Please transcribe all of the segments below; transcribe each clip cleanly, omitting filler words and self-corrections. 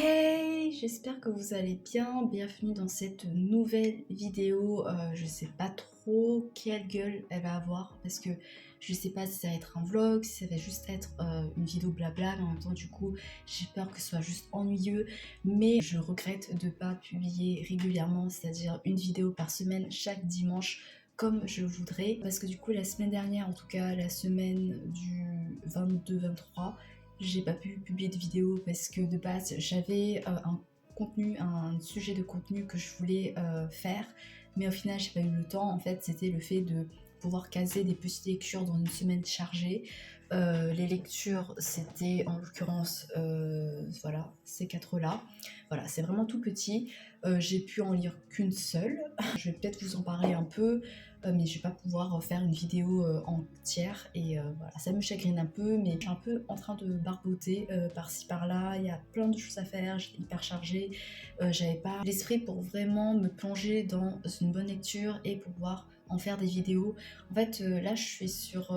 Hey, j'espère que vous allez bien. Bienvenue dans cette nouvelle vidéo. Je sais pas trop quelle gueule elle va avoir parce que je sais pas si ça va être un vlog, si ça va juste être une vidéo blabla, mais en même temps du coup j'ai peur que ce soit juste ennuyeux. Mais je regrette de pas publier régulièrement, c'est-à-dire une vidéo par semaine chaque dimanche comme je voudrais. Parce que du coup la semaine dernière, en tout cas la semaine du 22-23, j'ai pas pu publier de vidéo parce que de base j'avais un sujet de contenu que je voulais faire, mais au final j'ai pas eu le temps. En fait, c'était le fait de pouvoir caser des petites lectures dans une semaine chargée. Les lectures, c'était en l'occurrence, voilà, ces quatre-là. Voilà, c'est vraiment tout petit. J'ai pu en lire qu'une seule. Je vais peut-être vous en parler un peu, mais je vais pas pouvoir faire une vidéo entière et voilà, ça me chagrine un peu, mais je suis un peu en train de barboter par-ci par-là. Il y a plein de choses à faire, j'étais hyper chargée, j'avais pas l'esprit pour vraiment me plonger dans une bonne lecture et pouvoir en faire des vidéos. En fait, là je suis sur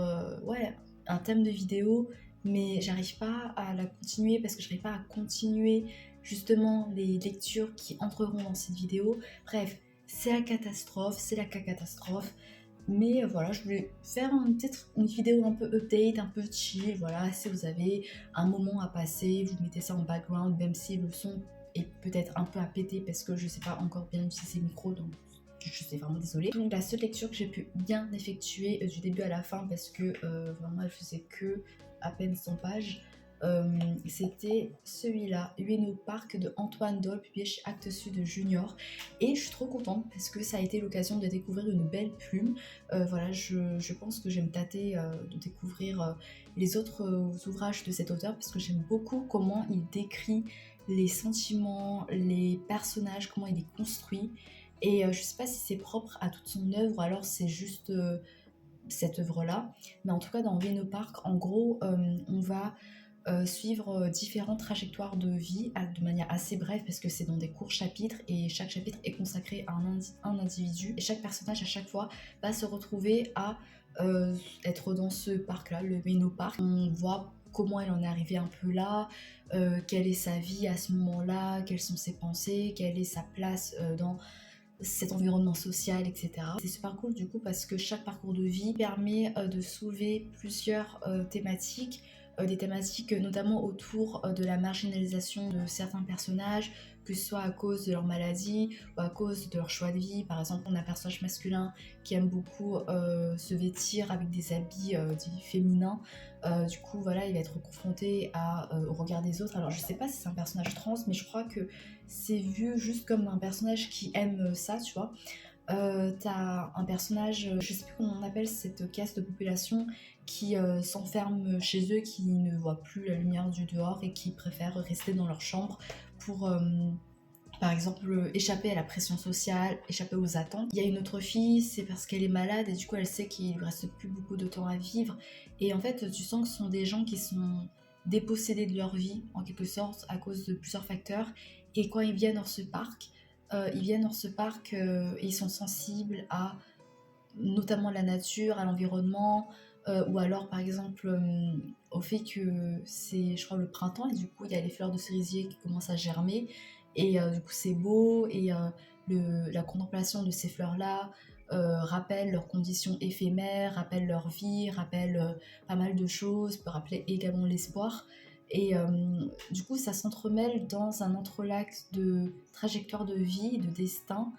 ouais, un thème de vidéo, mais j'arrive pas à la continuer parce que j'arrive pas à continuer justement les lectures qui entreront dans cette vidéo. Bref, c'est la catastrophe, c'est la catastrophe. Mais voilà, je voulais faire peut-être une vidéo un peu update, un peu chill. Voilà, si vous avez un moment à passer, vous mettez ça en background, même si le son est peut-être un peu à péter parce que je sais pas encore bien utiliser le micro, donc je suis vraiment désolée. Donc la seule lecture que j'ai pu bien effectuer du début à la fin, parce que vraiment elle faisait que à peine 100 pages, c'était celui-là, Ueno Park de Antoine Doll, publié chez Actes Sud Junior. Et je suis trop contente parce que ça a été l'occasion de découvrir une belle plume. Voilà, je pense que je vais me tâter de découvrir les autres ouvrages de cet auteur parce que j'aime beaucoup comment il décrit les sentiments, les personnages, comment il est construit. Et je sais pas si c'est propre à toute son œuvre ou alors c'est juste cette œuvre-là. Mais en tout cas, dans Ueno Park, en gros, on va suivre différentes trajectoires de vie de manière assez brève parce que c'est dans des courts chapitres et chaque chapitre est consacré à un individu et chaque personnage à chaque fois va se retrouver à être dans ce parc-là, le Ueno Park. On voit comment elle en est arrivée un peu là, quelle est sa vie à ce moment-là, quelles sont ses pensées, quelle est sa place dans cet environnement social, etc. C'est super cool du coup parce que chaque parcours de vie permet de soulever plusieurs thématiques, des thématiques notamment autour de la marginalisation de certains personnages, que ce soit à cause de leur maladie ou à cause de leur choix de vie. Par exemple, on a un personnage masculin qui aime beaucoup se vêtir avec des habits dits féminins. Du coup, voilà, il va être confronté au regard des autres. Alors, je sais pas si c'est un personnage trans, mais je crois que c'est vu juste comme un personnage qui aime ça, tu vois. T'as un personnage, je sais plus comment on appelle cette caste de population qui s'enferme chez eux, qui ne voit plus la lumière du dehors et qui préfèrent rester dans leur chambre pour par exemple échapper à la pression sociale, échapper aux attentes. Il y a une autre fille, c'est parce qu'elle est malade et du coup elle sait qu'il lui reste plus beaucoup de temps à vivre. Et en fait tu sens que ce sont des gens qui sont dépossédés de leur vie en quelque sorte à cause de plusieurs facteurs. Et quand ils viennent dans ce parc, et ils sont sensibles à notamment la nature, à l'environnement, ou alors par exemple au fait que c'est, je crois, le printemps et du coup il y a les fleurs de cerisier qui commencent à germer et du coup c'est beau et la contemplation de ces fleurs-là rappelle leurs conditions éphémères, rappelle leur vie, rappelle pas mal de choses, peut rappeler également l'espoir. Et du coup, ça s'entremêle dans un entrelac de trajectoires de vie, de destin,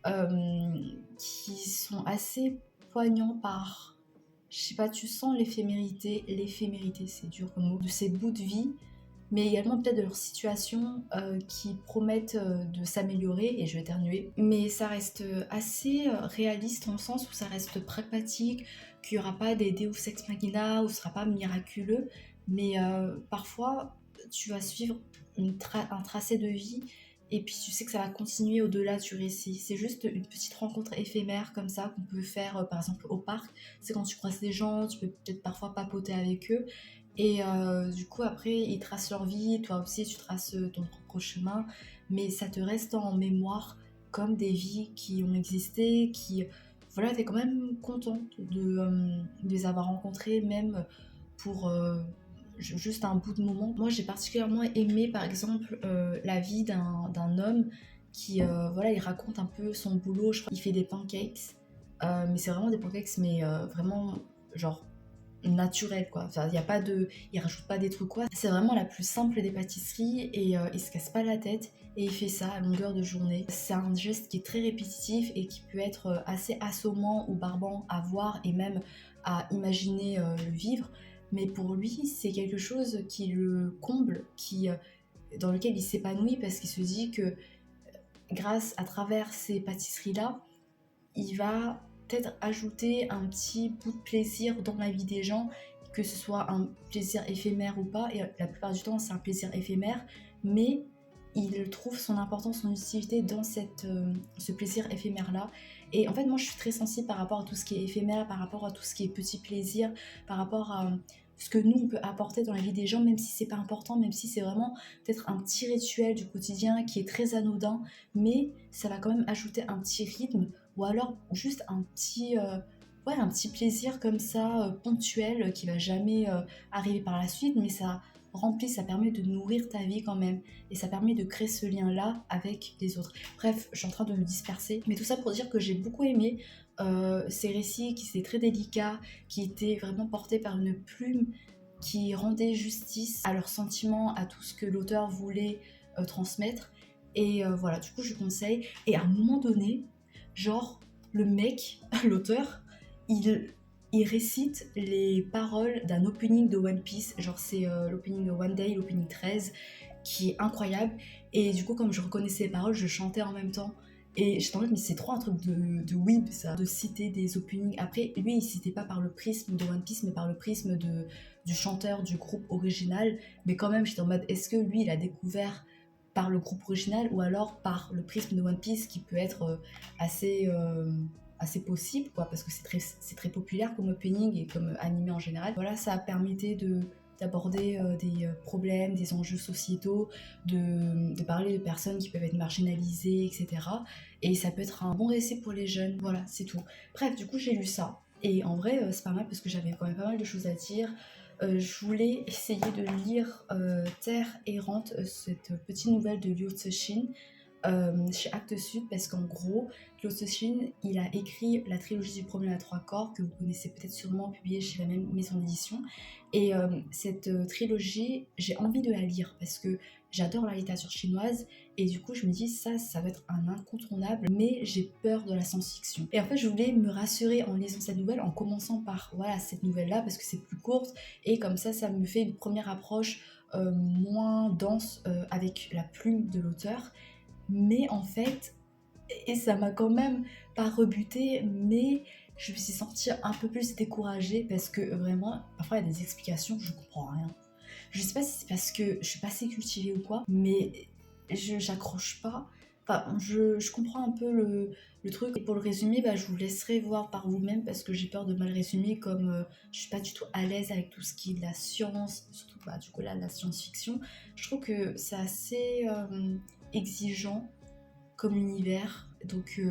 euh, qui sont assez poignants par, je sais pas, tu sens l'éphémérité c'est dur comme mot, de ces bouts de vie, mais également peut-être de leurs situations qui promettent de s'améliorer, et je vais éternuer, mais ça reste assez réaliste dans le sens où ça reste pragmatique, qu'il n'y aura pas des Deus Ex Machina, où ce sera pas miraculeux, mais parfois tu vas suivre un tracé de vie et puis tu sais que ça va continuer au-delà du récit. C'est juste une petite rencontre éphémère comme ça qu'on peut faire par exemple au parc. C'est quand tu croises des gens, tu peux peut-être parfois papoter avec eux. Et du coup après ils tracent leur vie, toi aussi tu traces ton propre chemin, mais ça te reste en mémoire comme des vies qui ont existé, qui voilà, t'es quand même contente de les avoir rencontrés, même pour juste un bout de moment. Moi j'ai particulièrement aimé par exemple la vie d'un homme qui voilà, il raconte un peu son boulot. Je crois qu'il fait des pancakes, mais c'est vraiment des pancakes mais vraiment genre naturel quoi. Enfin, y a pas de, il rajoute pas des trucs quoi. C'est vraiment la plus simple des pâtisseries et il se casse pas la tête et il fait ça à longueur de journée. C'est un geste qui est très répétitif et qui peut être assez assommant ou barbant à voir et même à imaginer le vivre. Mais pour lui, c'est quelque chose qui le comble, dans lequel il s'épanouit parce qu'il se dit que grâce à travers ces pâtisseries-là, il va peut-être ajouter un petit bout de plaisir dans la vie des gens, que ce soit un plaisir éphémère ou pas, et la plupart du temps c'est un plaisir éphémère, mais il trouve son importance, son utilité dans ce plaisir éphémère-là. Et en fait, moi je suis très sensible par rapport à tout ce qui est éphémère, par rapport à tout ce qui est petit plaisir, par rapport à ce que nous on peut apporter dans la vie des gens, même si c'est pas important, même si c'est vraiment peut-être un petit rituel du quotidien qui est très anodin, mais ça va quand même ajouter un petit rythme ou alors juste ouais, un petit plaisir comme ça, ponctuel, qui va jamais arriver par la suite, mais ça remplit, ça permet de nourrir ta vie quand même, et ça permet de créer ce lien-là avec les autres. Bref, je suis en train de me disperser, mais tout ça pour dire que j'ai beaucoup aimé ces récits qui étaient très délicats, qui étaient vraiment portés par une plume qui rendait justice à leurs sentiments, à tout ce que l'auteur voulait transmettre. Et voilà, du coup je conseille. Et à un moment donné, genre, le mec, l'auteur, il, il récite les paroles d'un opening de One Piece. Genre, c'est l'opening de One Day, l'opening 13, qui est incroyable. Et du coup, comme je reconnaissais les paroles, je chantais en même temps. Et j'étais en mode, mais c'est trop un truc de weeb, ça, de citer des openings. Après, lui, il citait pas par le prisme de One Piece, mais par le prisme du chanteur du groupe original. Mais quand même, j'étais en mode, est-ce que lui, il a découvert par le groupe original ou alors par le prisme de One Piece qui peut être assez, assez possible quoi, parce que c'est très populaire comme opening et comme animé en général. Voilà, ça permettait d'aborder des problèmes, des enjeux sociétaux, de parler de personnes qui peuvent être marginalisées, etc. Et ça peut être un bon récit pour les jeunes, voilà, c'est tout. Bref, du coup j'ai lu ça. Et en vrai, c'est pas mal parce que j'avais quand même pas mal de choses à dire. Je voulais essayer de lire Terre errante, cette petite nouvelle de Liu Cixin, chez Actes Sud, parce qu'en gros, Liu Cixin, il a écrit la trilogie du Problème à trois corps, que vous connaissez peut-être sûrement, publiée chez la même maison d'édition. Et cette trilogie, j'ai envie de la lire, parce que j'adore la littérature chinoise, et du coup, je me dis, ça va être un incontournable, mais j'ai peur de la science-fiction. Et en fait, je voulais me rassurer en lisant cette nouvelle, en commençant par, voilà, cette nouvelle-là, parce que c'est plus courte, et comme ça me fait une première approche moins dense avec la plume de l'auteur. Mais en fait, et ça m'a quand même pas rebuté, mais je me suis sentie un peu plus découragée parce que vraiment, parfois il y a des explications, je comprends rien. Je sais pas si c'est parce que je suis pas assez cultivée ou quoi, mais j'accroche pas. Enfin, je comprends un peu le truc. Et pour le résumer, bah, je vous laisserai voir par vous-même parce que j'ai peur de mal résumer, comme je suis pas du tout à l'aise avec tout ce qui est de la science, surtout bah, du coup là, la science-fiction. Je trouve que c'est assez exigeant comme univers. Donc,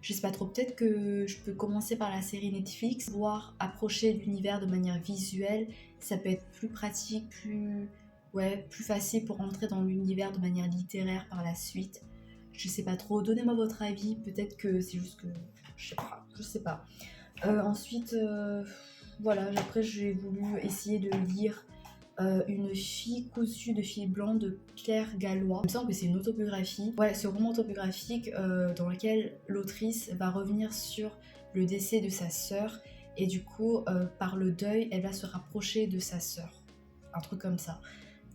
je sais pas trop, peut-être que je peux commencer par la série Netflix, voir approcher l'univers de manière visuelle. Ça peut être plus pratique, plus facile pour rentrer dans l'univers de manière littéraire par la suite. Je sais pas trop, donnez-moi votre avis, peut-être que c'est juste que. Je sais pas. Ensuite, voilà, après j'ai voulu essayer de lire Une fille cousue de fil blanc de Claire Gallois. Il me semble que c'est une autobiographie. Ouais, c'est un roman autobiographique dans lequel l'autrice va revenir sur le décès de sa sœur et du coup, par le deuil, elle va se rapprocher de sa sœur. Un truc comme ça.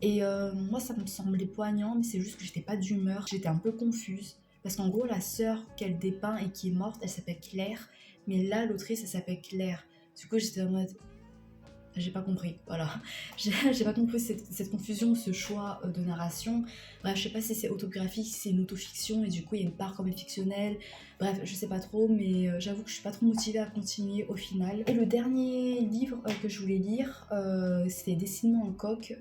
Et moi, ça me semblait poignant, mais c'est juste que j'étais pas d'humeur. J'étais un peu confuse. Parce qu'en gros, la sœur qu'elle dépeint et qui est morte, elle s'appelle Claire. Mais là, l'autrice, elle s'appelle Claire. Du coup, j'étais en mode, j'ai pas compris, voilà. J'ai pas compris cette confusion, ce choix de narration. Bref, je sais pas si c'est autographique, si c'est une autofiction, et du coup il y a une part quand même fictionnelle. Bref, je sais pas trop, mais j'avoue que je suis pas trop motivée à continuer au final. Et le dernier livre que je voulais lire, c'était Dessine-moi un coq,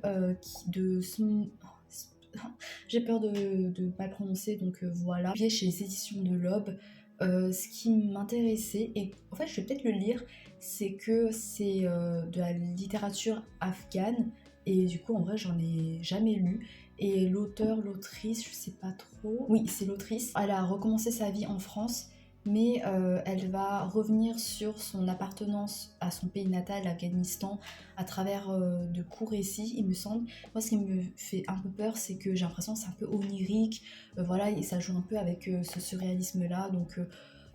j'ai peur de mal prononcer, donc voilà. Puis chez les éditions de l'Aube, ce qui m'intéressait, et en fait je vais peut-être le lire, c'est que c'est de la littérature afghane et du coup en vrai j'en ai jamais lu. Et l'auteur, l'autrice, je sais pas trop. Oui, c'est l'autrice. Elle a recommencé sa vie en France, mais elle va revenir sur son appartenance à son pays natal, l'Afghanistan, à travers de courts récits, il me semble. Moi, ce qui me fait un peu peur, c'est que j'ai l'impression que c'est un peu onirique, voilà, et ça joue un peu avec ce surréalisme-là, donc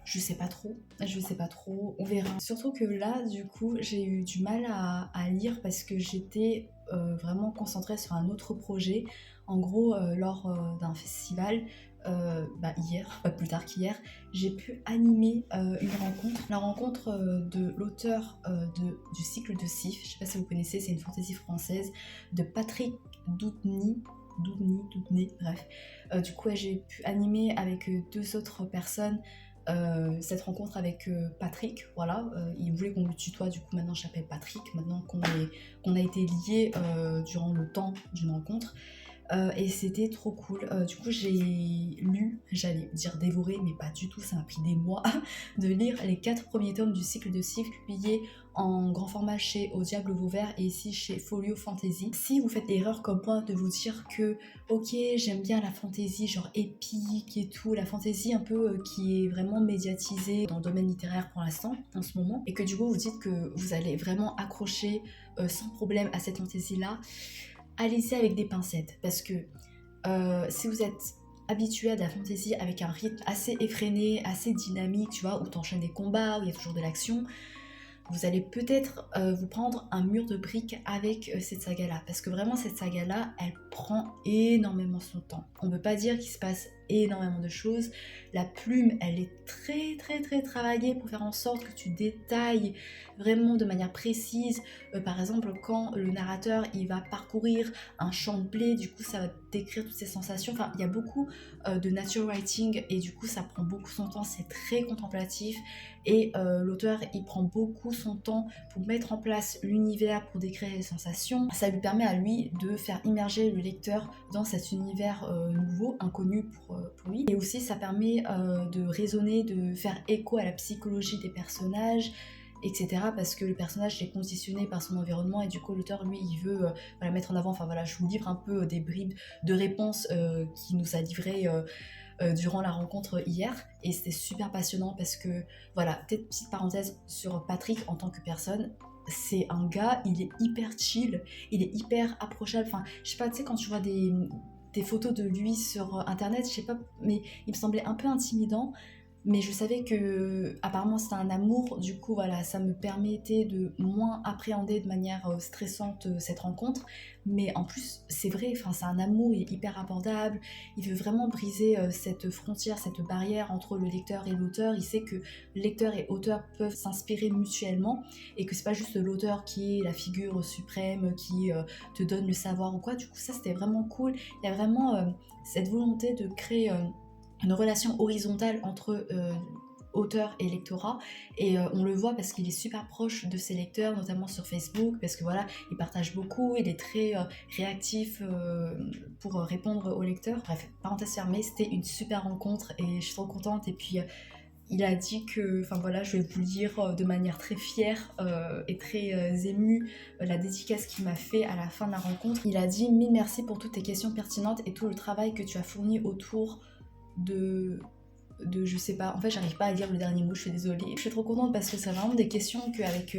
je sais pas trop, on verra. Surtout que là, du coup, j'ai eu du mal à lire parce que j'étais vraiment concentrée sur un autre projet. En gros, lors d'un festival, hier, pas plus tard qu'hier, j'ai pu animer une rencontre. La rencontre de l'auteur du cycle de Sif, je sais pas si vous connaissez, c'est une fantaisie française, de Patrick Doudny, bref. Du coup, ouais, j'ai pu animer avec deux autres personnes cette rencontre avec Patrick, voilà, il voulait qu'on le tutoie, du coup maintenant je l'appelle Patrick, maintenant qu'on a été liés durant le temps d'une rencontre. Et c'était trop cool. Du coup, j'ai lu, j'allais dire dévoré, mais pas du tout, ça m'a pris des mois de lire les 4 premiers tomes du cycle de Sif publiés en grand format chez Au Diable Vauvert et ici chez Folio Fantasy. Si vous faites l'erreur comme moi de vous dire que ok, j'aime bien la fantasy genre épique et tout, la fantasy un peu qui est vraiment médiatisée dans le domaine littéraire pour l'instant, en ce moment, et que du coup vous dites que vous allez vraiment accrocher sans problème à cette fantasy là, allez-y avec des pincettes parce que si vous êtes habitué à de la fantasy avec un rythme assez effréné, assez dynamique, tu vois, où t'enchaînes des combats, où il y a toujours de l'action, vous allez peut-être vous prendre un mur de briques avec cette saga-là. Parce que vraiment, cette saga-là, elle prend énormément son temps. On ne peut pas dire qu'il se passe énormément de choses. La plume, elle est très très très travaillée pour faire en sorte que tu détailles vraiment de manière précise. Par exemple, quand le narrateur, il va parcourir un champ de blé, du coup, ça va décrire toutes ces sensations. Enfin, il y a beaucoup de nature writing et du coup, ça prend beaucoup son temps. C'est très contemplatif. Et l'auteur, il prend beaucoup son temps pour mettre en place l'univers, pour décrire les sensations. Ça lui permet à lui de faire immerger le lecteur dans cet univers nouveau, inconnu pour lui. Et aussi, ça permet de raisonner, de faire écho à la psychologie des personnages, etc. Parce que le personnage est conditionné par son environnement et du coup l'auteur lui il veut voilà, mettre en avant, enfin voilà, je vous livre un peu des bribes de réponses qu'il nous a livrées durant la rencontre hier et c'était super passionnant parce que voilà, peut-être petite parenthèse sur Patrick en tant que personne, c'est un gars, il est hyper chill, il est hyper approchable, enfin je sais pas, tu sais quand tu vois des photos de lui sur internet, je sais pas, mais il me semblait un peu intimidant. Mais je savais que apparemment c'était un amour, du coup voilà, ça me permettait de moins appréhender de manière stressante cette rencontre. Mais en plus, c'est vrai, enfin c'est un amour, il est hyper abordable, il veut vraiment briser cette frontière, cette barrière entre le lecteur et l'auteur. Il sait que lecteur et auteur peuvent s'inspirer mutuellement et que c'est pas juste l'auteur qui est la figure suprême qui te donne le savoir ou quoi. Du coup, ça c'était vraiment cool. Il y a vraiment cette volonté de créer une relation horizontale entre auteur et lectorat et on le voit parce qu'il est super proche de ses lecteurs, notamment sur Facebook, parce que voilà, il partage beaucoup, il est très réactif pour répondre aux lecteurs. Bref, parenthèse fermée, c'était une super rencontre et je suis trop contente. Et puis il a dit que, enfin voilà, je vais vous lire de manière très fière et très émue la dédicace qu'il m'a fait à la fin de la rencontre. Il a dit: mille merci pour toutes tes questions pertinentes et tout le travail que tu as fourni autour de je sais pas, en fait j'arrive pas à dire le dernier mot, je suis désolée. Je suis trop contente parce que c'est vraiment des questions qu'avec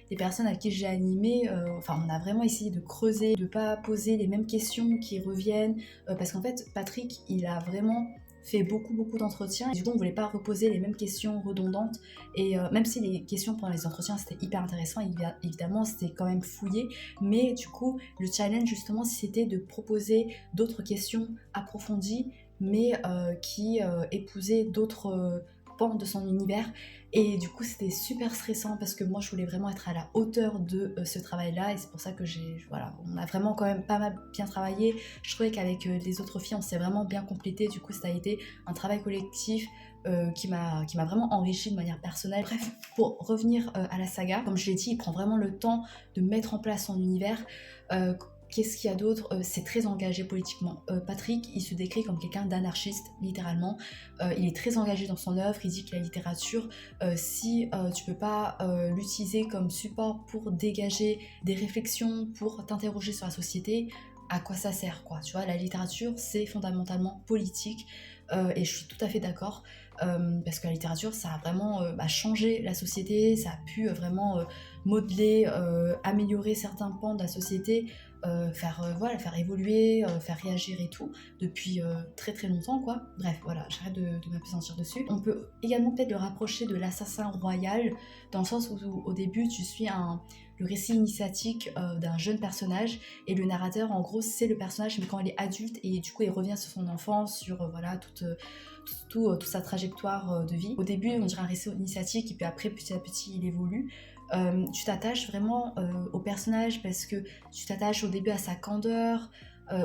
les personnes à qui j'ai animé, enfin on a vraiment essayé de creuser, de pas poser les mêmes questions qui reviennent, parce qu'en fait Patrick il a vraiment fait beaucoup d'entretiens et du coup on voulait pas reposer les mêmes questions redondantes et même si les questions pendant les entretiens c'était hyper intéressant, évidemment c'était quand même fouillé, mais du coup le challenge justement c'était de proposer d'autres questions approfondies mais qui épousait d'autres pans de son univers. Et du coup, c'était super stressant parce que moi, je voulais vraiment être à la hauteur de ce travail-là. Et c'est pour ça que voilà, on a vraiment quand même pas mal bien travaillé. Je trouvais qu'avec les autres filles, on s'est vraiment bien complété. Du coup, ça a été un travail collectif qui m'a vraiment enrichi de manière personnelle. Bref, pour revenir à la saga, comme je l'ai dit, il prend vraiment le temps de mettre en place son univers. Qu'est-ce qu'il y a d'autre? C'est très engagé politiquement. Patrick, il se décrit comme quelqu'un d'anarchiste, littéralement. Il est très engagé dans son œuvre. Il dit que la littérature, si tu peux pas l'utiliser comme support pour dégager des réflexions, pour t'interroger sur la société, à quoi ça sert, quoi? Tu vois, la littérature, c'est fondamentalement politique. Et je suis tout à fait d'accord. Parce que la littérature, ça a vraiment changé la société, ça a pu vraiment modeler, améliorer certains pans de la société, faire évoluer, faire réagir et tout, depuis très très longtemps, quoi. Bref, voilà, j'arrête de m'appesantir dessus. On peut également peut-être le rapprocher de l'assassin royal, dans le sens où au début tu suis le récit initiatique d'un jeune personnage, et le narrateur, en gros, c'est le personnage, mais quand il est adulte, et du coup il revient sur son enfance, sur voilà, toute sa trajectoire de vie. Au début, on dirait un récit initiatique, et puis après, petit à petit, il évolue. Tu t'attaches vraiment au personnage, parce que tu t'attaches au début à sa candeur,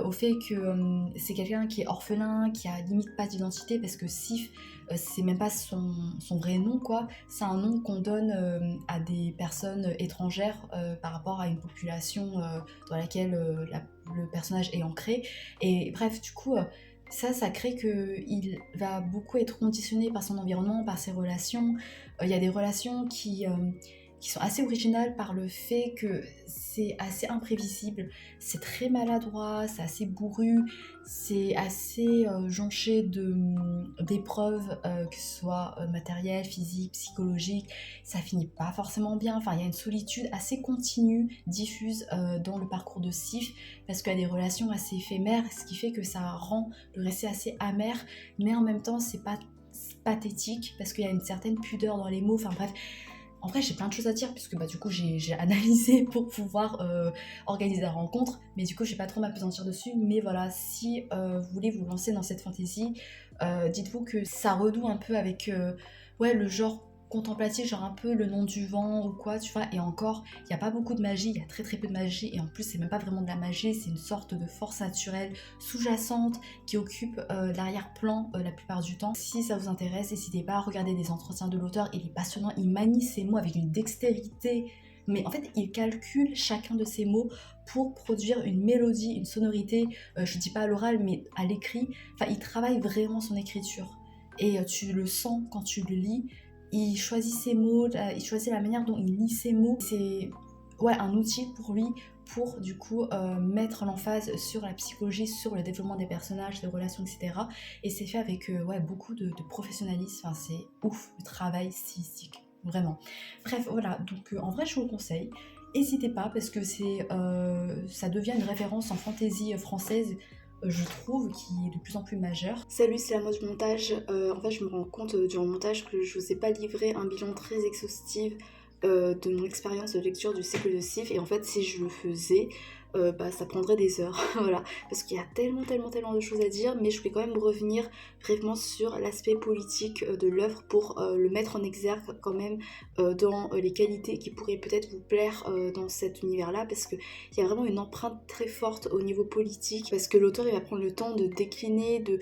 au fait que c'est quelqu'un qui est orphelin, qui a limite pas d'identité, parce que Sif, c'est même pas son vrai nom, quoi. C'est un nom qu'on donne à des personnes étrangères par rapport à une population dans laquelle le personnage est ancré. Et bref, du coup, ça crée qu'il va beaucoup être conditionné par son environnement, par ses relations. Il y a des relations qui sont assez originales par le fait que c'est assez imprévisible, c'est très maladroit, c'est assez bourru, c'est assez jonché d'épreuves, que ce soit matérielles, physiques, psychologiques. Ça finit pas forcément bien. Enfin, il y a une solitude assez continue, diffuse dans le parcours de Sif, parce qu'il y a des relations assez éphémères, ce qui fait que ça rend le récit assez amer, mais en même temps, c'est pas pathétique, parce qu'il y a une certaine pudeur dans les mots. Enfin bref, en vrai, j'ai plein de choses à dire, puisque du coup, j'ai analysé pour pouvoir organiser la rencontre, mais du coup, je vais pas trop m'appesantir dessus. Mais voilà, si vous voulez vous lancer dans cette fantaisie, dites-vous que ça redoue un peu avec le genre contemplatif, genre un peu le nom du vent ou quoi, tu vois. Et encore, il n'y a pas beaucoup de magie, il y a très très peu de magie, et en plus, c'est même pas vraiment de la magie, c'est une sorte de force naturelle sous-jacente qui occupe l'arrière-plan la plupart du temps. Si ça vous intéresse, n'hésitez pas à regarder des entretiens de l'auteur, il est passionnant, il manie ses mots avec une dextérité, mais en fait il calcule chacun de ses mots pour produire une mélodie, une sonorité, je dis pas à l'oral mais à l'écrit. Enfin, il travaille vraiment son écriture, et tu le sens quand tu le lis. Il choisit ses mots, il choisit la manière dont il lit ses mots. C'est un outil pour lui, pour du coup mettre l'emphase sur la psychologie, sur le développement des personnages, des relations, etc. Et c'est fait avec beaucoup de professionnalisme. Enfin, c'est ouf le travail stylistique, vraiment. Bref, voilà, donc en vrai je vous le conseille. N'hésitez pas, parce que ça devient une référence en fantaisie française, je trouve, qui est de plus en plus majeure. Salut, c'est la mode du montage. En fait, je me rends compte durant le montage que je vous ai pas livré un bilan très exhaustif de mon expérience de lecture du cycle de Sif, et en fait si je le faisais ça prendrait des heures voilà, parce qu'il y a tellement de choses à dire, mais je voulais quand même revenir brièvement sur l'aspect politique de l'œuvre pour le mettre en exergue quand même dans les qualités qui pourraient peut-être vous plaire dans cet univers là, parce qu'il y a vraiment une empreinte très forte au niveau politique, parce que l'auteur il va prendre le temps de décliner, de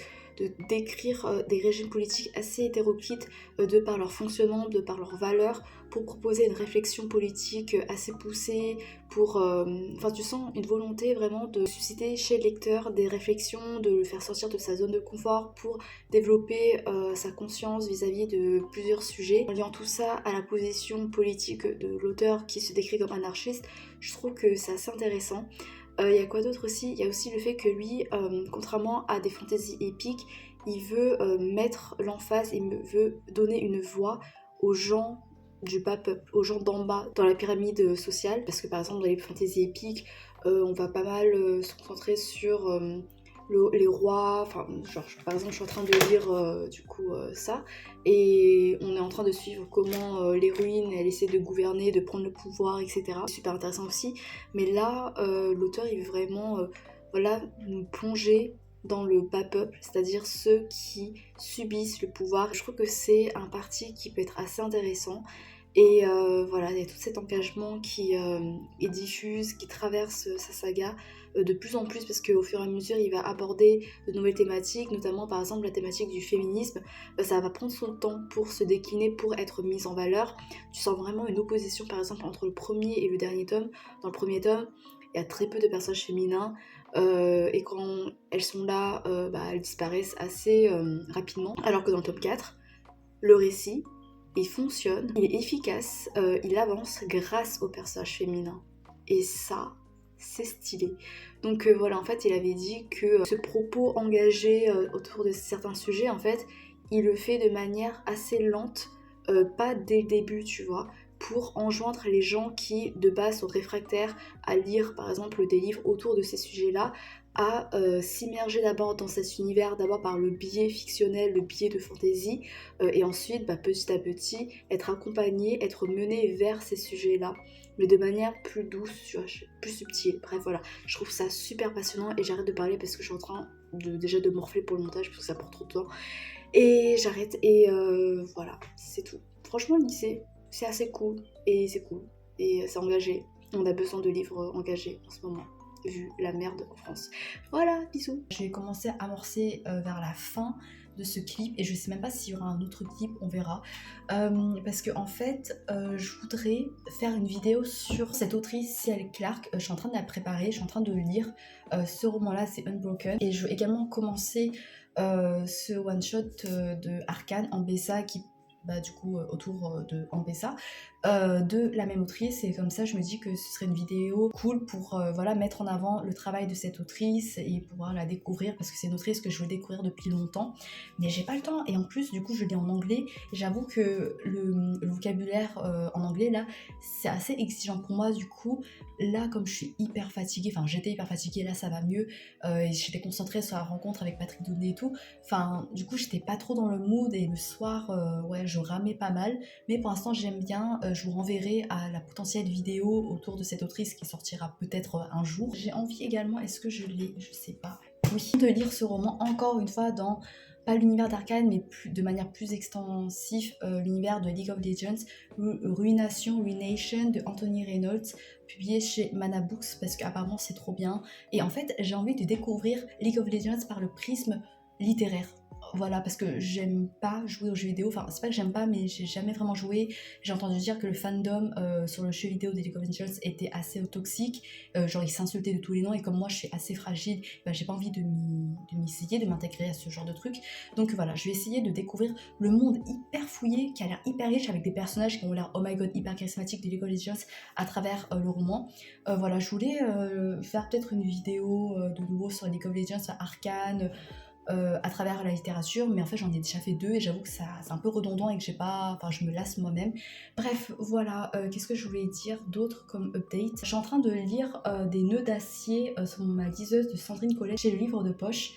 décrire des régimes politiques assez hétéroclites de par leur fonctionnement, de par leurs valeurs, pour proposer une réflexion politique assez poussée, tu sens une volonté vraiment de susciter chez le lecteur des réflexions, de le faire sortir de sa zone de confort pour développer sa conscience vis-à-vis de plusieurs sujets. En liant tout ça à la position politique de l'auteur qui se décrit comme anarchiste, je trouve que c'est assez intéressant. Il y a quoi d'autre aussi? Il y a aussi le fait que lui, contrairement à des fantaisies épiques, il veut mettre l'emphase, il veut donner une voix aux gens du bas peuple, aux gens d'en bas dans la pyramide sociale, parce que par exemple dans les fantaisies épiques, on va pas mal se concentrer sur les rois, enfin genre par exemple je suis en train de lire ça, et on est en train de suivre comment l'héroïne elle essaie de gouverner, de prendre le pouvoir, etc. C'est super intéressant aussi, mais là l'auteur il veut vraiment nous plonger dans le bas peuple, c'est-à-dire ceux qui subissent le pouvoir. Je trouve que c'est un parti qui peut être assez intéressant. Et il y a tout cet engagement qui est diffuse, qui traverse sa saga de plus en plus, parce qu'au fur et à mesure il va aborder de nouvelles thématiques, notamment par exemple la thématique du féminisme. Ça va prendre son temps pour se décliner, pour être mise en valeur. Tu sens vraiment une opposition par exemple entre le premier et le dernier tome. Dans le premier tome, il y a très peu de personnages féminins et quand elles sont là, elles disparaissent assez rapidement. Alors que dans le tome 4, le récit, il fonctionne, il est efficace, il avance grâce aux personnages féminins. Et ça, c'est stylé. Donc voilà, en fait, il avait dit que ce propos engagé autour de certains sujets, en fait, il le fait de manière assez lente, pas dès le début, tu vois, pour enjoindre les gens qui, de base, sont réfractaires à lire, par exemple, des livres autour de ces sujets-là, à s'immerger d'abord dans cet univers, d'abord par le biais fictionnel, le biais de fantaisie, et ensuite, petit à petit, être accompagné, être mené vers ces sujets-là, mais de manière plus douce, tu vois, plus subtile. Bref, voilà, je trouve ça super passionnant et j'arrête de parler parce que je suis en train déjà de morfler pour le montage parce que ça prend trop de temps. Et j'arrête et voilà, c'est tout. Franchement, le lycée, c'est assez cool et c'est cool et c'est engagé. On a besoin de livres engagés en ce moment, vu la merde en France. Voilà, bisous. Je vais commencer à amorcer vers la fin de ce clip et je sais même pas s'il y aura un autre clip, on verra. Parce que en fait, je voudrais faire une vidéo sur cette autrice Ciel Clark. Je suis en train de la préparer, je suis en train de lire ce roman-là, c'est Unbroken. Et je veux également commencer ce one-shot de Arcane Ambessa qui du coup autour de Ambessa de la même autrice et comme ça je me dis que ce serait une vidéo cool pour voilà, mettre en avant le travail de cette autrice et pouvoir la découvrir parce que c'est une autrice que je veux découvrir depuis longtemps mais j'ai pas le temps et en plus du coup je lis en anglais et j'avoue que le vocabulaire en anglais là c'est assez exigeant pour moi du coup là comme je suis hyper fatiguée, enfin j'étais hyper fatiguée, là ça va mieux et j'étais concentrée sur la rencontre avec Patrick Donnet et tout, enfin du coup j'étais pas trop dans le mood et le soir ouais je ramais pas mal mais pour l'instant j'aime bien, je vous renverrai à la potentielle vidéo autour de cette autrice qui sortira peut-être un jour. J'ai envie également, est-ce que je l'ai, je sais pas, oui, de lire ce roman encore une fois dans pas l'univers d'Arcane mais de manière plus extensive, l'univers de League of Legends, Ruination de Anthony Reynolds, publié chez Mana Books parce qu'apparemment c'est trop bien et en fait j'ai envie de découvrir League of Legends par le prisme littéraire. Voilà, parce que j'aime pas jouer aux jeux vidéo, enfin c'est pas que j'aime pas mais j'ai jamais vraiment joué. J'ai entendu dire que le fandom sur le jeu vidéo de League of Legends était assez toxique, genre ils s'insultaient de tous les noms et comme moi je suis assez fragile, j'ai pas envie de m'essayer, de m'intégrer à ce genre de truc. Donc voilà, je vais essayer de découvrir le monde hyper fouillé, qui a l'air hyper riche avec des personnages qui ont l'air oh my god hyper charismatiques de League of Legends à travers le roman. Voilà, je voulais faire peut-être une vidéo de nouveau sur League of Legends, sur Arcane, à travers la littérature, mais en fait j'en ai déjà fait deux et j'avoue que c'est un peu redondant et que j'ai pas, enfin je me lasse moi-même. Bref, voilà, qu'est-ce que je voulais dire d'autre comme update. Je suis en train de lire des nœuds d'acier sur ma liseuse de Sandrine Collet chez le livre de poche.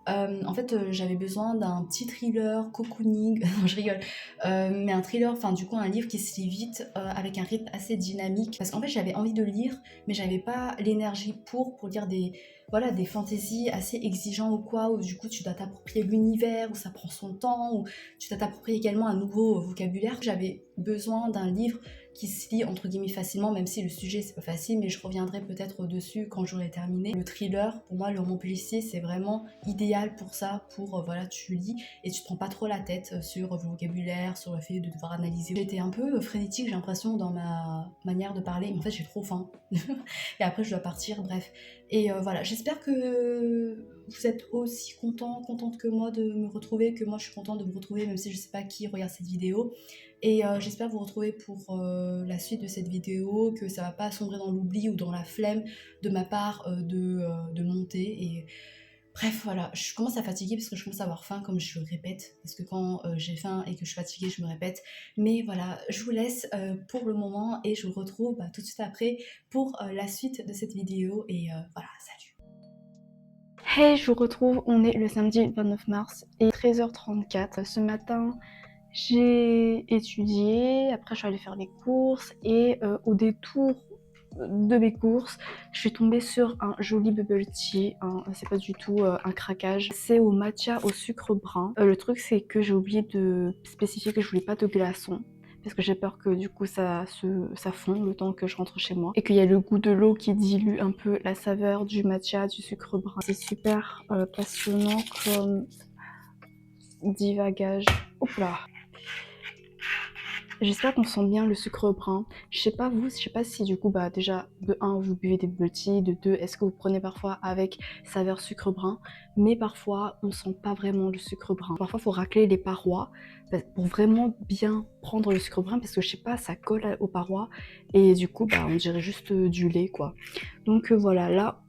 En fait, j'avais besoin d'un petit thriller, cocooning, non je rigole, mais un thriller, enfin du coup un livre qui se lit vite, avec un rythme assez dynamique, parce qu'en fait j'avais envie de lire, mais j'avais pas l'énergie pour lire des fantaisies assez exigeants ou quoi, où du coup tu dois t'approprier l'univers, où ça prend son temps, où tu dois t'approprier également un nouveau vocabulaire. J'avais besoin d'un livre qui se lit entre guillemets facilement, même si le sujet c'est pas facile, mais je reviendrai peut-être dessus quand j'aurai terminé. Le thriller, pour moi le roman policier c'est vraiment idéal pour ça, pour voilà tu lis et tu te prends pas trop la tête sur le vocabulaire, sur le fait de devoir analyser. J'étais un peu frénétique j'ai l'impression dans ma manière de parler, mais en fait j'ai trop faim et après je dois partir, bref. Et voilà, j'espère que vous êtes aussi contente que moi de me retrouver, que moi je suis contente de vous retrouver, même si je sais pas qui regarde cette vidéo. Et j'espère vous retrouver pour la suite de cette vidéo, que ça va pas sombrer dans l'oubli ou dans la flemme de ma part de monter. Et bref, voilà, je commence à fatiguer parce que je commence à avoir faim, comme je le répète, parce que quand j'ai faim et que je suis fatiguée, je me répète. Mais voilà, je vous laisse pour le moment et je vous retrouve tout de suite après pour la suite de cette vidéo. Et voilà, salut. Hey, je vous retrouve, on est le samedi 29 mars et 13h34. Ce matin, j'ai étudié, après je suis allée faire les courses et au détour de mes courses, je suis tombée sur un joli bubble tea, c'est pas du tout un craquage, c'est au matcha au sucre brun. Le truc c'est que j'ai oublié de spécifier que je voulais pas de glaçons, parce que j'ai peur que du coup ça fond le temps que je rentre chez moi et qu'il y a le goût de l'eau qui dilue un peu la saveur du matcha, du sucre brun. C'est super passionnant comme divagage. Hop là. J'espère qu'on sent bien le sucre brun. Je sais pas vous, je sais pas si du coup, bah déjà, de un vous buvez des bubble tea, de 2 est-ce que vous prenez parfois avec saveur sucre brun? Mais parfois, on sent pas vraiment le sucre brun. Parfois, faut racler les parois pour vraiment bien prendre le sucre brun parce que je sais pas, ça colle aux parois et du coup, bah on dirait juste du lait quoi. Donc voilà, là,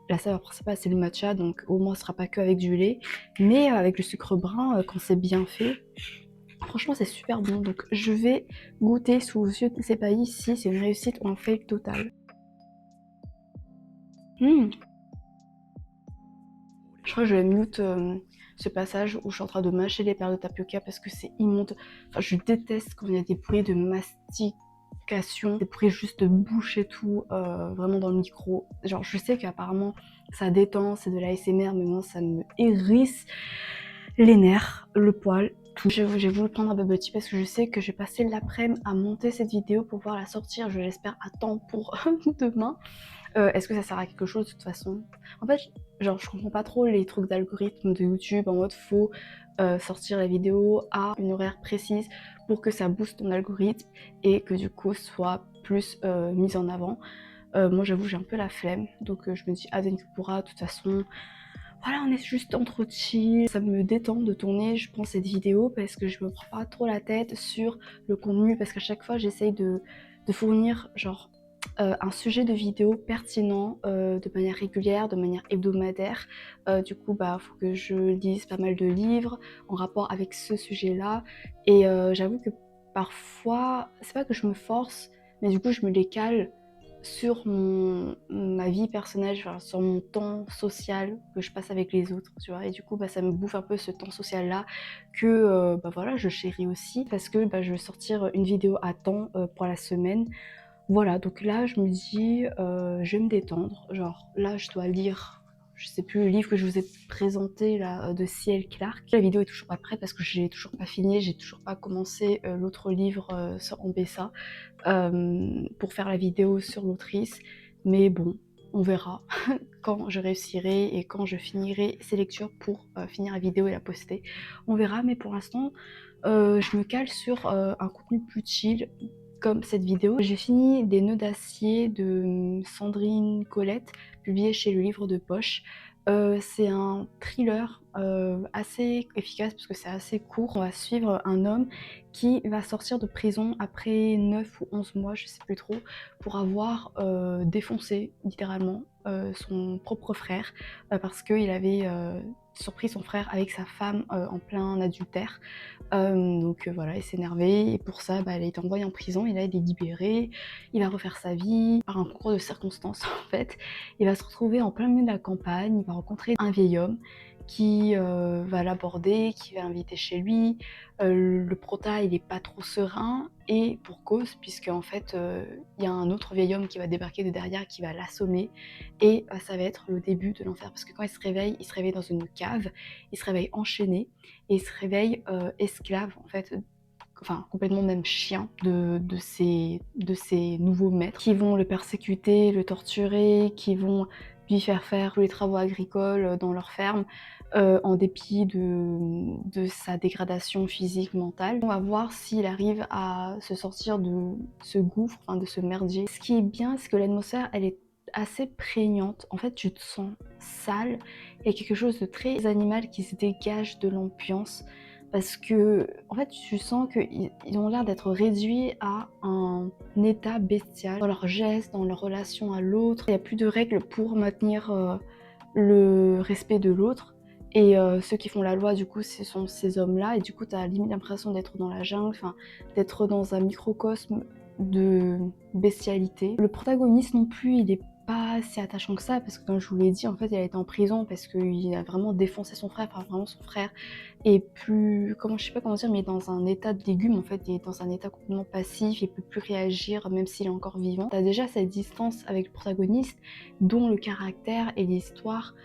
la saveur principale c'est le matcha, donc au moins ce sera pas que avec du lait, mais avec le sucre brun, quand c'est bien fait, franchement, c'est super bon. Donc, je vais goûter sous vos yeux ébahis si c'est une réussite ou un fail total. Mmh. Je crois que je vais mute ce passage où je suis en train de mâcher les perles de tapioca parce que c'est immonde. Enfin, je déteste quand il y a des bruits de mastication, des bruits juste de bouche et tout, vraiment dans le micro. Genre, je sais qu'apparemment ça détend, c'est de la l'ASMR, mais moi ça me hérisse les nerfs, le poil. J'ai voulu prendre un bubble tea parce que je sais que j'ai passé l'après-midi à monter cette vidéo pour pouvoir la sortir, je l'espère à temps pour demain. Est-ce que ça sert à quelque chose de toute façon? En fait, genre je comprends pas trop les trucs d'algorithme de YouTube en mode faut sortir la vidéo à une horaire précise pour que ça booste ton algorithme et que du coup soit plus mise en avant. Moi j'avoue j'ai un peu la flemme donc je me dis advienne que pourra, de toute façon voilà, on est juste entre chill. Ça me détend de tourner, je pense, cette vidéo parce que je me prends pas trop la tête sur le contenu parce qu'à chaque fois j'essaye de fournir genre un sujet de vidéo pertinent de manière régulière, de manière hebdomadaire. Du coup, bah, faut que je lise pas mal de livres en rapport avec ce sujet-là. Et j'avoue que parfois, c'est pas que je me force, mais du coup, je me les cale sur ma vie personnelle, enfin, sur mon temps social que je passe avec les autres, tu vois. Et du coup, bah, ça me bouffe un peu ce temps social-là que bah, voilà, je chéris aussi parce que bah, je vais sortir une vidéo à temps pour la semaine. Voilà, donc là, je me dis, je vais me détendre. Genre, là, je dois lire, je sais plus, le livre que je vous ai présenté là, de C.L. Clarke. La vidéo est toujours pas prête parce que j'ai toujours pas fini, j'ai toujours pas commencé l'autre livre en BSA pour faire la vidéo sur l'autrice. Mais bon, on verra quand je réussirai et quand je finirai ces lectures pour finir la vidéo et la poster. On verra, mais pour l'instant, je me cale sur un contenu plus chill comme cette vidéo. J'ai fini Des nœuds d'acier de Sandrine Colette, publié chez Le Livre de Poche. C'est un thriller assez efficace parce que c'est assez court. On va suivre un homme qui va sortir de prison après 9 ou 11 mois, je sais plus trop, pour avoir défoncé littéralement son propre frère parce qu'il avait surpris son frère avec sa femme en plein adultère. Donc voilà, il s'est énervé et pour ça, bah, il a été envoyé en prison et là il est libéré. Il va refaire sa vie par un concours de circonstances en fait. Il va se retrouver en plein milieu de la campagne, il va rencontrer un vieil homme qui va l'aborder, qui va l'inviter chez lui. Le prota, il est pas trop serein et pour cause puisque en fait, il y a un autre vieil homme qui va débarquer de derrière, qui va l'assommer et ça va être le début de l'enfer parce que quand il se réveille dans une cave, il se réveille enchaîné et il se réveille esclave en fait, enfin complètement même chien de ses nouveaux maîtres qui vont le persécuter, le torturer, qui vont lui faire tous les travaux agricoles dans leur ferme en dépit de sa dégradation physique, mentale. On va voir s'il arrive à se sortir de ce gouffre, enfin de ce merdier. Ce qui est bien, c'est que l'atmosphère, elle est assez prégnante. En fait, tu te sens sale. Il y a quelque chose de très animal qui se dégage de l'ambiance parce que, en fait, tu sens qu'ils ont l'air d'être réduits à un état bestial dans leurs gestes, dans leur relation à l'autre. Il n'y a plus de règles pour maintenir le respect de l'autre. Et ceux qui font la loi, du coup, ce sont ces hommes-là. Et du coup, tu as limite l'impression d'être dans la jungle, enfin, d'être dans un microcosme de bestialité. Le protagoniste non plus, il est pas si attachant que ça, parce que comme je vous l'ai dit, en fait, il a été en prison parce qu'il a vraiment défoncé son frère, enfin vraiment son frère est plus, comment je sais pas comment dire, mais il est dans un état de légume en fait, il est dans un état complètement passif, il peut plus réagir même s'il est encore vivant. T'as déjà cette distance avec le protagoniste, dont le caractère et l'histoire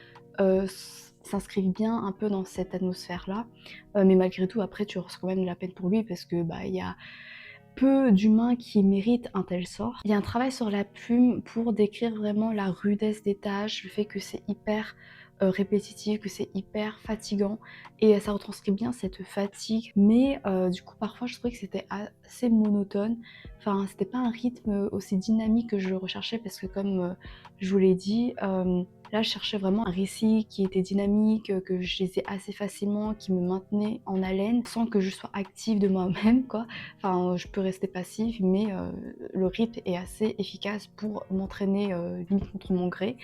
s'inscrivent bien un peu dans cette atmosphère-là, mais malgré tout, après, tu ressens quand même de la peine pour lui parce que bah il y a peu d'humains qui méritent un tel sort. Il y a un travail sur la plume pour décrire vraiment la rudesse des tâches, le fait que c'est hyper répétitif, que c'est hyper fatigant et ça retranscrit bien cette fatigue. Mais du coup, parfois, je trouvais que c'était assez monotone. Enfin, c'était pas un rythme aussi dynamique que je recherchais parce que comme, je vous l'ai dit, là, je cherchais vraiment un récit qui était dynamique, que je lisais assez facilement, qui me maintenait en haleine sans que je sois active de moi-même, quoi. Enfin, je peux rester passive, mais le rythme est assez efficace pour m'entraîner, limite contre mon gré.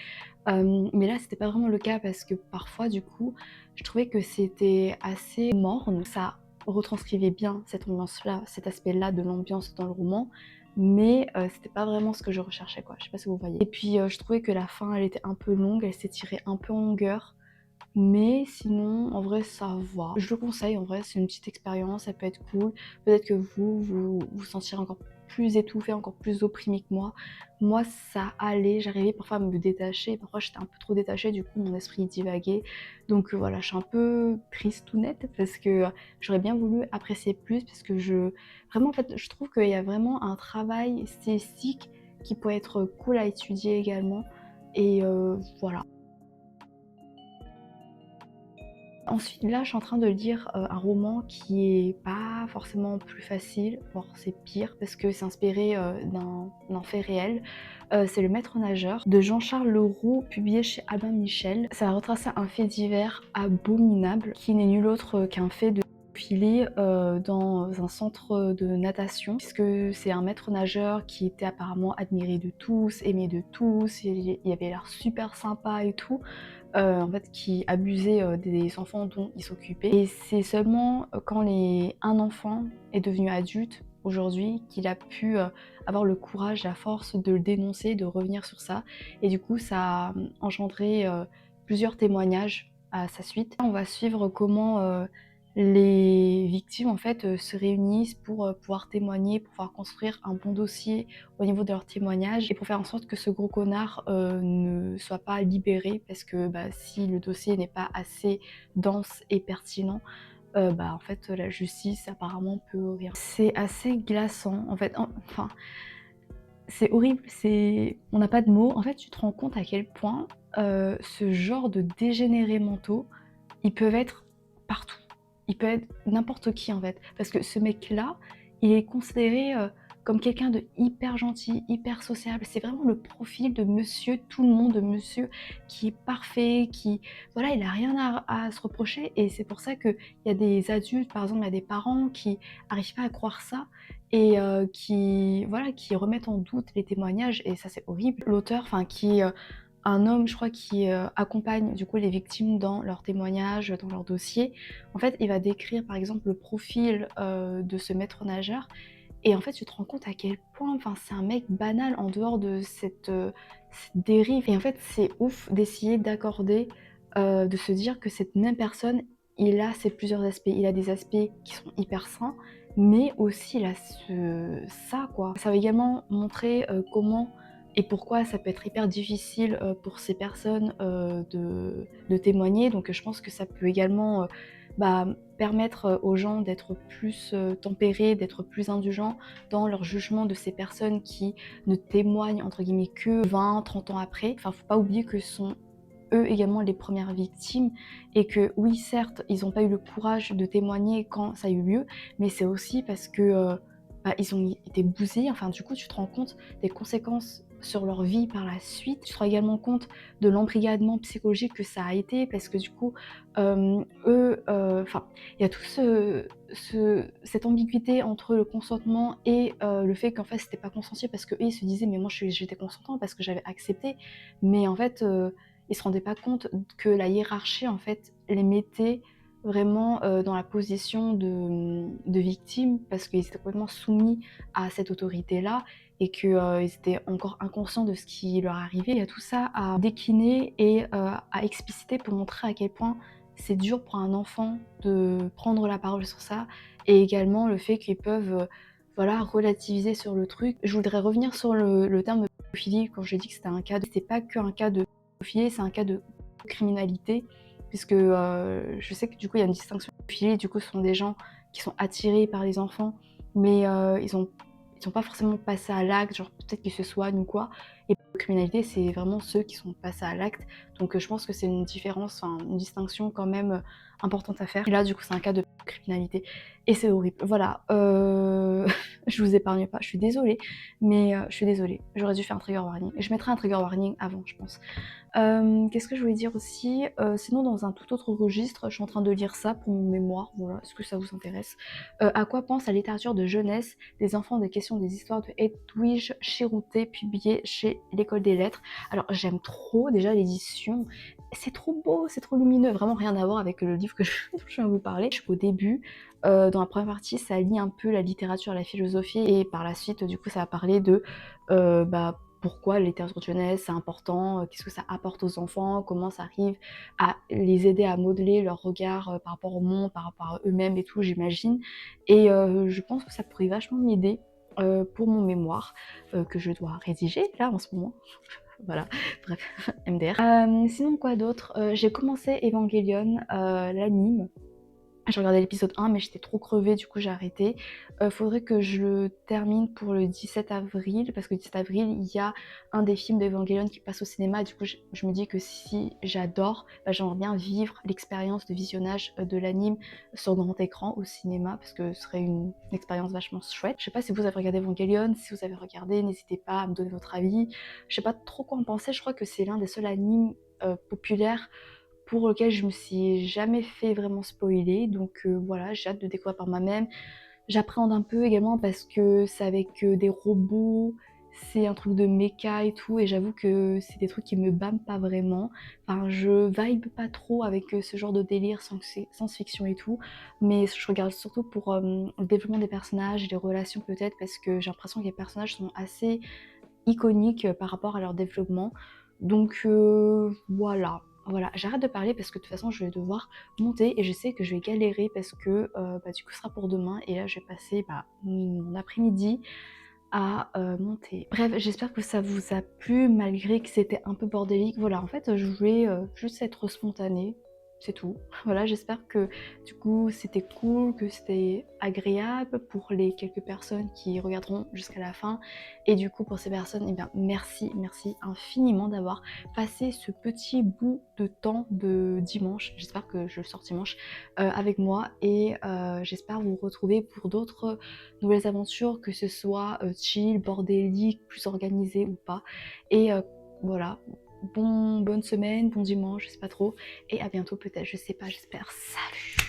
Mais là, c'était pas vraiment le cas parce que parfois, du coup, je trouvais que c'était assez morne. Ça retranscrivait bien cette ambiance-là, cet aspect-là de l'ambiance dans le roman, mais c'était pas vraiment ce que je recherchais, quoi. Je sais pas si vous voyez? Et puis, je trouvais que la fin, elle était un peu longue, elle s'étirait un peu en longueur, mais sinon, en vrai, ça va. Je le conseille, en vrai, c'est une petite expérience, ça peut être cool. Peut-être que vous vous sentirez encore plus étouffé, encore plus opprimé que moi. Moi, ça allait, j'arrivais parfois à me détacher, parfois j'étais un peu trop détachée, du coup mon esprit divaguait. Donc voilà, je suis un peu triste ou nette parce que j'aurais bien voulu apprécier plus parce que vraiment en fait, je trouve qu'il y a vraiment un travail stylistique qui peut être cool à étudier également et voilà. Ensuite, là, je suis en train de lire, un roman qui est pas forcément plus facile, voire c'est pire parce que c'est inspiré, d'un fait réel. C'est Le Maître nageur de Jean-Charles Leroux, publié chez Albin Michel. Ça a retracé un fait divers abominable qui n'est nul autre qu'un fait de pédophilie, dans un centre de natation puisque c'est un maître nageur qui était apparemment admiré de tous, aimé de tous, il avait l'air super sympa et tout. En fait, qui abusait, des enfants dont il s'occupait et c'est seulement, quand un enfant est devenu adulte, aujourd'hui, qu'il a pu, avoir le courage, la force de le dénoncer, de revenir sur ça et du coup ça a, engendré, plusieurs témoignages à sa suite. On va suivre comment, les victimes, en fait, se réunissent pour, pouvoir témoigner, pour pouvoir construire un bon dossier au niveau de leur témoignage et pour faire en sorte que ce gros connard, ne soit pas libéré parce que, bah, si le dossier n'est pas assez dense et pertinent, bah, en fait, la justice apparemment peut rien. C'est assez glaçant en fait, enfin, c'est horrible, on n'a pas de mots. En fait, tu te rends compte à quel point, ce genre de dégénérés mentaux, ils peuvent être partout. Ils peuvent être n'importe qui, en fait. Parce que ce mec-là, il est considéré, comme quelqu'un de hyper gentil, hyper sociable. C'est vraiment le profil de monsieur tout le monde, de monsieur qui est parfait, qui voilà, il a rien à se reprocher et c'est pour ça qu'il y a des adultes, par exemple, il y a des parents qui arrivent pas à croire ça et qui remettent en doute les témoignages et ça, c'est horrible. L'auteur, enfin qui est, un homme, je crois, qui, accompagne du coup les victimes dans leurs témoignages, dans leur dossier. En fait, il va décrire par exemple le profil, de ce maître nageur et en fait, tu te rends compte à quel point, enfin, c'est un mec banal en dehors de cette dérive et en fait, c'est ouf d'essayer d'accorder, de se dire que cette même personne, il a ces plusieurs aspects. Il a des aspects qui sont hyper sains, mais aussi il a ça quoi. Ça va également montrer, comment et pourquoi ça peut être hyper difficile, pour ces personnes, de témoigner. Donc je pense que ça peut également, bah, permettre, aux gens d'être plus, tempérés, d'être plus indulgents dans leur jugement de ces personnes qui ne témoignent entre guillemets que 20-30 ans après. Enfin, faut pas oublier que ce sont eux également les premières victimes et que oui, certes, ils n'ont pas eu le courage de témoigner quand ça a eu lieu, mais c'est aussi parce que, bah, ils ont été bousillés. Enfin, du coup, tu te rends compte des conséquences sur leur vie par la suite. Tu te rends également compte de l'embrigadement psychologique que ça a été parce que du coup, eux, enfin, il y a tout cette ambiguïté entre le consentement et le fait qu'en fait, c'était pas consenti parce qu'eux, ils se disaient: «Mais moi, j'étais consentant parce que j'avais accepté». Mais en fait, ils se rendaient pas compte que la hiérarchie, en fait, les mettait vraiment, dans la position de victimes parce qu'ils étaient complètement soumis à cette autorité-là et que, ils étaient encore inconscients de ce qui leur arrivait. Il y a tout ça à décliner et à expliciter pour montrer à quel point c'est dur pour un enfant de prendre la parole sur ça et également le fait qu'ils peuvent, voilà, relativiser sur le truc. Je voudrais revenir sur le terme de pédophilie quand j'ai dit que c'était un cas de c'était pas qu'un cas de pédophilie, c'est un cas de criminalité puisque, je sais que du coup il y a une distinction de pédophilie, du coup ce sont des gens qui sont attirés par les enfants mais ils ont pas forcément passé à l'acte, genre peut-être qu'ils se soignent ou quoi et criminalité, c'est vraiment ceux qui sont passés à l'acte. Donc je pense que c'est une différence, enfin une distinction quand même importante à faire. Et là du coup c'est un cas de criminalité et c'est horrible. Voilà, je vous épargne pas, je suis désolée, mais je suis désolée. J'aurais dû faire un trigger warning. Je mettrai un trigger warning avant, je pense. Qu'est-ce que je voulais dire aussi? Sinon dans un tout autre registre, je suis en train de lire ça pour mon mémoire, voilà, est-ce que ça vous intéresse? À quoi pense la littérature de jeunesse des enfants des questions des histoires de Edwige Chirouté, publié chez l'École des Lettres? Alors j'aime trop déjà l'édition, c'est trop beau, c'est trop lumineux, vraiment rien à voir avec le livre que dont je viens de vous parler. Je suis au début, dans la première partie, ça lie un peu la littérature à la philosophie et par la suite, du coup, ça va parler de, bah, pourquoi la littérature de jeunesse c'est important, qu'est-ce que ça apporte aux enfants, comment ça arrive à les aider à modeler leur regard, par rapport au monde, par rapport à eux-mêmes et tout, j'imagine. Et je pense que ça pourrait vachement m'aider, pour mon mémoire, que je dois rédiger là en ce moment. Voilà, bref, MDR. Sinon quoi d'autre? J'ai commencé Evangelion, l'anime. J'ai regardé l'épisode 1 mais j'étais trop crevée, du coup j'ai arrêté. Faudrait que je le termine pour le 17 avril, parce que le 17 avril, il y a un des films d'Evangelion qui passe au cinéma, du coup je me dis que si j'adore, bah, j'aimerais bien vivre l'expérience de visionnage de l'anime sur grand écran au cinéma, parce que ce serait une expérience vachement chouette. Je sais pas si vous avez regardé Evangelion, si vous avez regardé, n'hésitez pas à me donner votre avis. Je sais pas trop quoi en penser, je crois que c'est l'un des seuls animes populaires pour lequel je me suis jamais fait vraiment spoiler, donc voilà, j'ai hâte de découvrir par moi-même. J'appréhende un peu également parce que c'est avec des robots, c'est un truc de méca et tout, et j'avoue que c'est des trucs qui me bâment pas vraiment. Enfin, je vibe pas trop avec ce genre de délire science-fiction et tout, mais je regarde surtout pour le développement des personnages et les relations peut-être, parce que j'ai l'impression que les personnages sont assez iconiques par rapport à leur développement. Donc voilà. Voilà, j'arrête de parler parce que de toute façon je vais devoir monter et je sais que je vais galérer parce que bah, du coup ce sera pour demain et là je vais passer bah, mon après-midi à monter. Bref, j'espère que ça vous a plu malgré que c'était un peu bordélique. Voilà, en fait je voulais juste être spontanée, c'est tout. Voilà, j'espère que du coup c'était cool, que c'était agréable pour les quelques personnes qui regarderont jusqu'à la fin. Et du coup pour ces personnes, eh bien merci, merci infiniment d'avoir passé ce petit bout de temps de dimanche, j'espère que je le sors dimanche, avec moi. Et j'espère vous retrouver pour d'autres nouvelles aventures, que ce soit chill, bordélique, plus organisé ou pas. Et voilà, bonne semaine, bon dimanche, je sais pas trop, et à bientôt peut-être, je sais pas, j'espère. Salut!